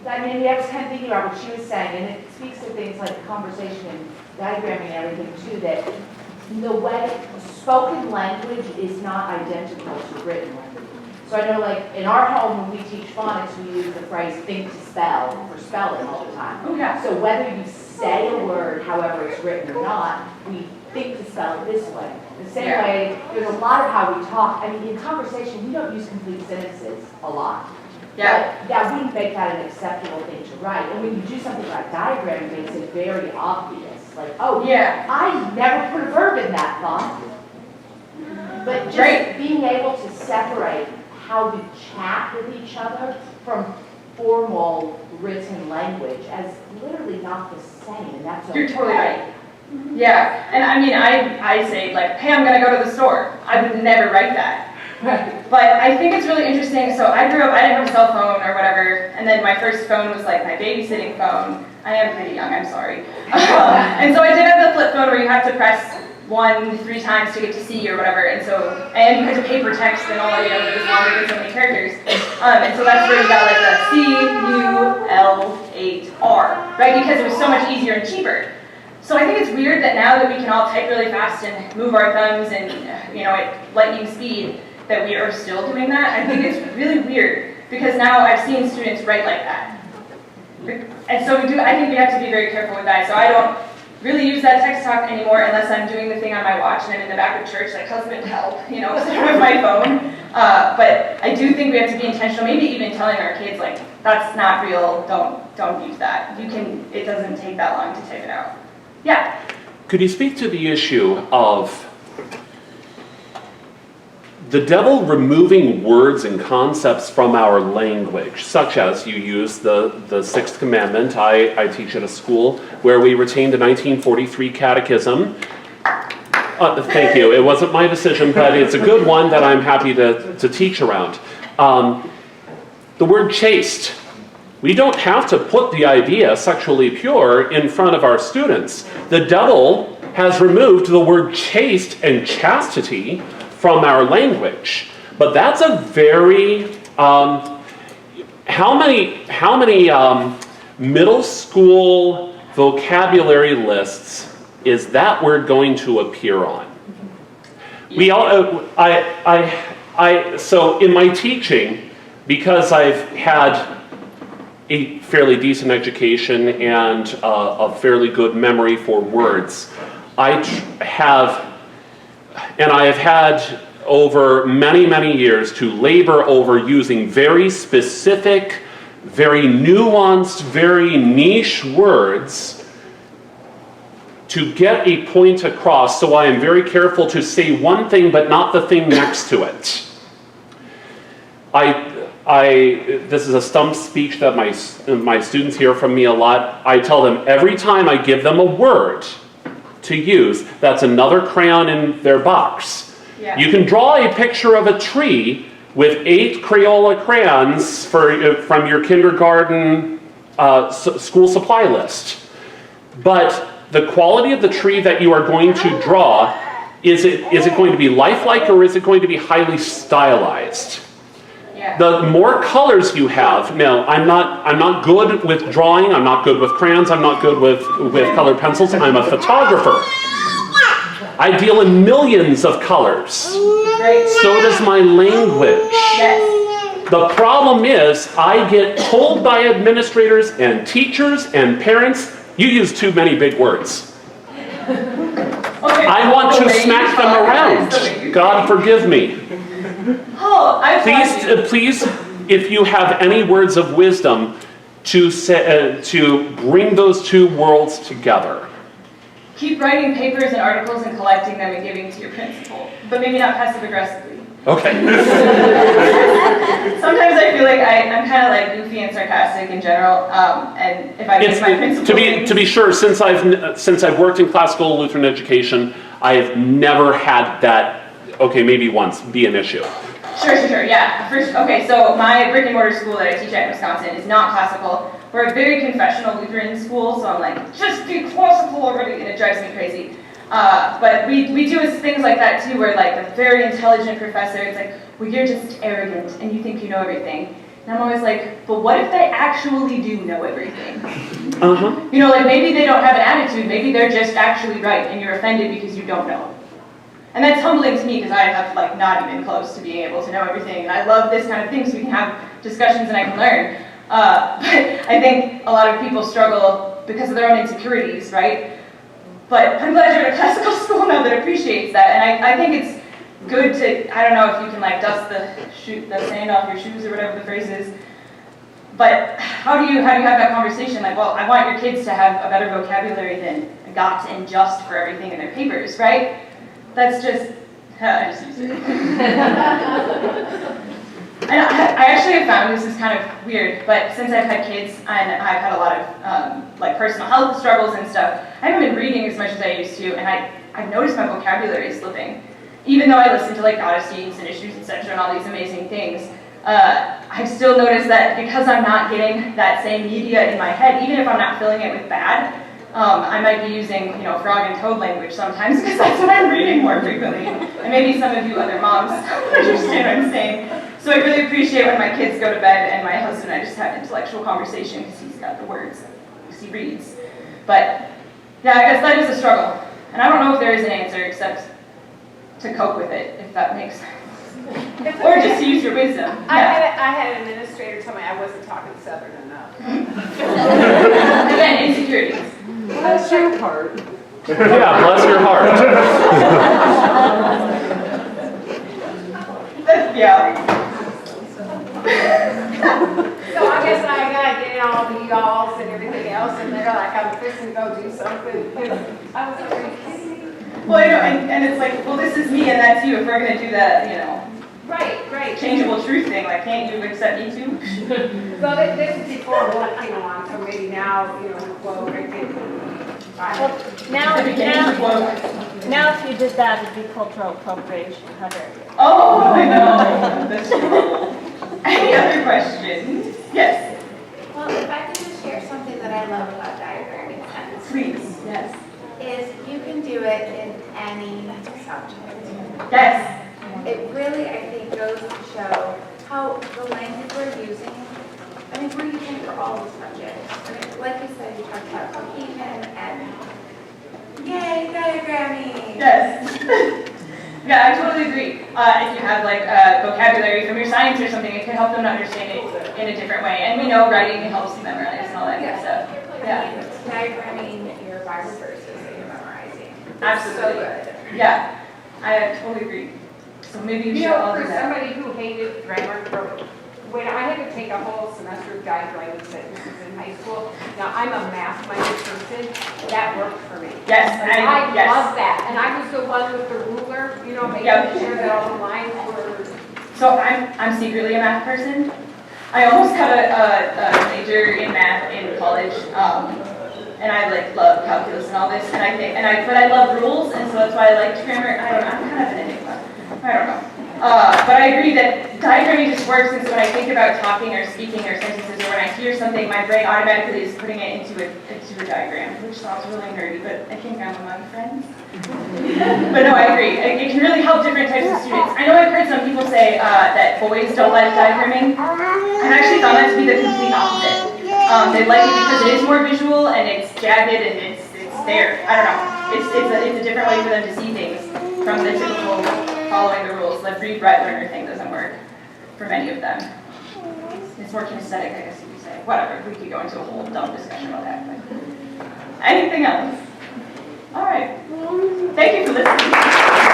I was kind of thinking about what she was saying, and it speaks to things like conversation and diagramming and everything too, that the way spoken language is not identical to written language. So I know, like, in our home, when we teach phonics, we use the phrase think to spell for spelling all the time. Oh, yeah. So whether you say a word, however it's written or not, we think to spell it this way. The same way, there's a lot of how we talk. I mean, in conversation, we don't use complete sentences a lot. Yeah. But that wouldn't make that an acceptable thing to write. And when you do something like diagram, it makes it very obvious. Like, oh, yeah, I never put a verb in that font. But just being able to separate how we chat with each other from formal written language as literally not the same, and that's okay. You're totally right. Yeah, and I mean, I say like, hey, I'm gonna go to the store. I would never write that. But I think it's really interesting. So I grew up, I didn't have a cell phone or whatever, and then my first phone was like my babysitting phone. I am pretty young, I'm sorry. And so I did have the flip phone where you have to press 1 3 times to get to C or whatever, and you had to paper text and all, you know, it was longer than so many characters. And so that's where you got like the CUL8R, right? Because it was so much easier and cheaper. So I think it's weird that now that we can all type really fast and move our thumbs and, you know, at lightning speed, that we are still doing that. I think it's really weird because now I've seen students write like that. And so I think we have to be very careful with that. So I don't really use that text talk anymore unless I'm doing the thing on my watch and I'm in the back of church like, husband, help, you know, because I don't have my phone. But I do think we have to be intentional, maybe even telling our kids like, that's not real, don't use that. It doesn't take that long to type it out. Yeah? Could you speak to the issue of the devil removing words and concepts from our language, such as you use the Sixth Commandment. I teach at a school where we retained the 1943 Catechism. Thank you. It wasn't my decision, but it's a good one that I'm happy to teach around. The word chaste We don't have to put the idea sexually pure in front of our students. The devil has removed the word chaste and chastity from our language. But that's a very, how many middle school vocabulary lists is that word going to appear on? We all, so in my teaching, because I've had a fairly decent education and a fairly good memory for words, I have had over many, many years to labor over using very specific, very nuanced, very niche words to get a point across, so I am very careful to say one thing but not the thing next to it. This is a stump speech that my students hear from me a lot. I tell them every time I give them a word to use, that's another crayon in their box. Yeah. You can draw a picture of a tree with 8 Crayola crayons from your kindergarten school supply list. But the quality of the tree that you are going to draw, is it going to be lifelike or is it going to be highly stylized? Yeah. The more colors you have, now I'm not good with drawing, I'm not good with crayons, I'm not good with colored pencils, I'm a photographer. I deal in millions of colors. Right. So does my language. Yes. The problem is, I get told by administrators and teachers and parents, you use too many big words. Okay. I want to smack them around. God forgive me. Oh, I applaud you. Please, if you have any words of wisdom, to bring those two worlds together. Keep writing papers and articles and collecting them and giving to your principal, but maybe not passive aggressively. Okay. Sometimes I feel like I'm kind of like goofy and sarcastic in general, and if I give my principal to be sure, since I've worked in classical Lutheran education, I have never had that. Okay, maybe once be an issue. Sure, yeah. Okay, so my brick and mortar school that I teach at in Wisconsin is not classical. We're a very confessional Lutheran school, so I'm like, just be classical already, and it drives me crazy. But we do things like that too, where like a very intelligent professor, it's like, well, you're just arrogant and you think you know everything. And I'm always like, but what if they actually do know everything? Uh-huh. You know, like maybe they don't have an attitude, maybe they're just actually right, and you're offended because you don't know. And that's humbling to me because I have like not even close to being able to know everything. And I love this kind of thing so we can have discussions and I can learn. But I think a lot of people struggle because of their own insecurities, right? But I'm glad you're at a classical school now that appreciates that. And I think it's good to, I don't know if you can like dust the sand off your shoes or whatever the phrase is. But how do you have that conversation? Like, well, I want your kids to have a better vocabulary than got and just for everything in their papers, right? That's just, I just use it. I actually have found, this is kind of weird, but since I've had kids and I've had a lot of like personal health struggles and stuff, I haven't been reading as much as I used to, and I've noticed my vocabulary slipping. Even though I listen to like goddesses and issues, etc., and all these amazing things, I've still noticed that because I'm not getting that same media in my head, even if I'm not filling it with bad, I might be using, frog and toad language sometimes because that's what I'm reading more frequently. And maybe some of you other moms understand what I'm saying. So I really appreciate when my kids go to bed and my husband and I just have intellectual conversation because he's got the words, because he reads. But yeah, I guess that is a struggle. And I don't know if there is an answer except to cope with it, if that makes sense. Or just to use your wisdom. I had an administrator tell me I wasn't talking Southern enough. Again, insecurities. Bless your heart. Yeah, bless your heart. Yeah. So I guess I gotta get all the y'alls and everything else, and they're like, I'm fixing to go do something. I was like, are you kidding me? Well, and it's like, well, this is me and that's you. If we're gonna do that, Right. changeable truth thing, like, can't you accept me too? So this is before work came on, so maybe now, well, I can. Well, now if you did that, it'd be cultural appropriation. How dare you? Oh, I know. That's horrible. Any other questions? Yes. Well, that I love about diagramming sentences Please, yes. is you can do it in any subject. Yes. It really, I think, goes to show how the language we're using, I mean, we're using it for all the subjects. I mean, like you said, you talked about cohesion and yay, diagramming. Yes. Yeah, I totally agree. If you have like vocabulary from your science or something, it can help them understand it in a different way. And we know writing helps you memorize and all that good stuff. I mean, diagramming your Bible verses that you're memorizing. It's Absolutely. so good. Yeah, I totally agree. So maybe you You should know, all do for that. somebody who hated grammar, when I had to take a whole semester of diagramming sentences in high school, now I'm a math-minded person, that worked for me. Yes, And I yes. love that, and I was the one with the ruler, you know, making Yep. sure that all the lines were. So I'm secretly a math person. I almost got a major in math in college, and I like love calculus and all this, but I love rules, and so that's why I liked grammar. I don't know, I'm kind of an enigma. I don't know. But I agree that diagramming just works, and so when I think about talking or speaking or sentences, or when I hear something, my brain automatically is putting it into a diagram, which sounds really nerdy, but I think I'm among friends. But no, I agree. It can really help different types of students. I know I've heard some people say that boys don't like diagramming. I've actually found that to be the complete opposite. They like it because it is more visual and it's jagged and it's there. I don't know. It's a different way for them to see things from the typical following the rules. The read, write, learner thing doesn't work for many of them. It's more kinesthetic, I guess you could say. Whatever. We could go into a whole dumb discussion about that. But anything else? All right. Thank you for listening.